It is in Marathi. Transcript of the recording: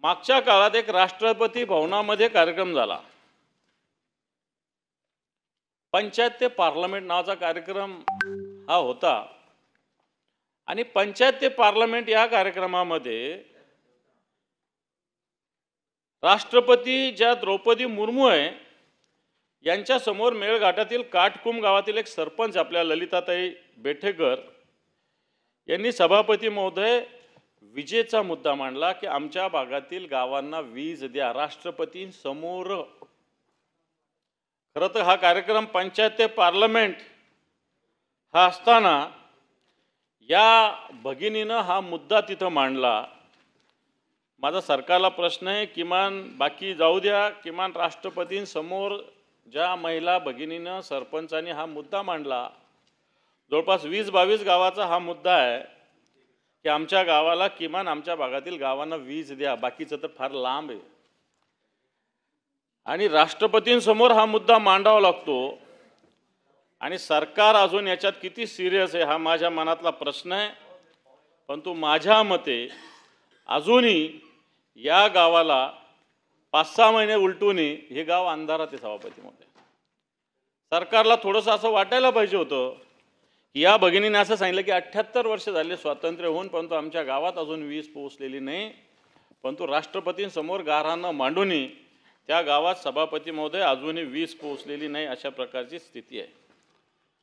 मागच्या काळात एक राष्ट्रपती भवनामध्ये कार्यक्रम झाला। पंचायत ते पार्लमेंट नावाचा कार्यक्रम हा होता आणि पंचायत ते पार्लमेंट या कार्यक्रमामध्ये राष्ट्रपती ज्या द्रौपदी मुर्मू आहे यांच्या समोर मेळघाटातील काटकुम गावातील एक सरपंच आपल्या ललिताताई बेठेकर यांनी सभापती महोदय विजेचा मुद्दा मांडला की आमच्या भागातील गावांना वीज द्या राष्ट्रपतींसमोर। खरं तर हा कार्यक्रम पंचायत ते पार्लमेंट हा असताना या भगिनीनं हा मुद्दा तिथं मांडला। माझा सरकारला प्रश्न आहे, किमान बाकी जाऊ द्या, किमान राष्ट्रपतींसमोर ज्या महिला भगिनीनं सरपंचांनी हा मुद्दा मांडला, जवळपास 20-22 गावाचा हा मुद्दा आहे की आमच्या गावाला किमान आमच्या भागातील गावांना वीज द्या, बाकीचं तर फार लांब आहे। आणि राष्ट्रपतींसमोर हा मुद्दा मांडावा लागतो आणि सरकार अजून याच्यात किती सिरियस आहे हा माझ्या मनातला प्रश्न आहे। परंतु माझ्या मते अजूनही या गावाला 5-6 महिने उलटून हे गाव अंधारात आहे। सभापती महोदय, सरकारला थोडंसं असं वाटायला पाहिजे होतं की या भगिनीने असं सांगितलं की 78 वर्ष झाले स्वातंत्र्य होऊन, परंतु आमच्या गावात अजून वीज पोहोचलेली नाही। परंतु राष्ट्रपतींसमोर गाऱ्हाणं मांडून त्या गावात सभापती महोदय अजूनही वीज पोहोचलेली नाही, अशा प्रकारची स्थिती आहे।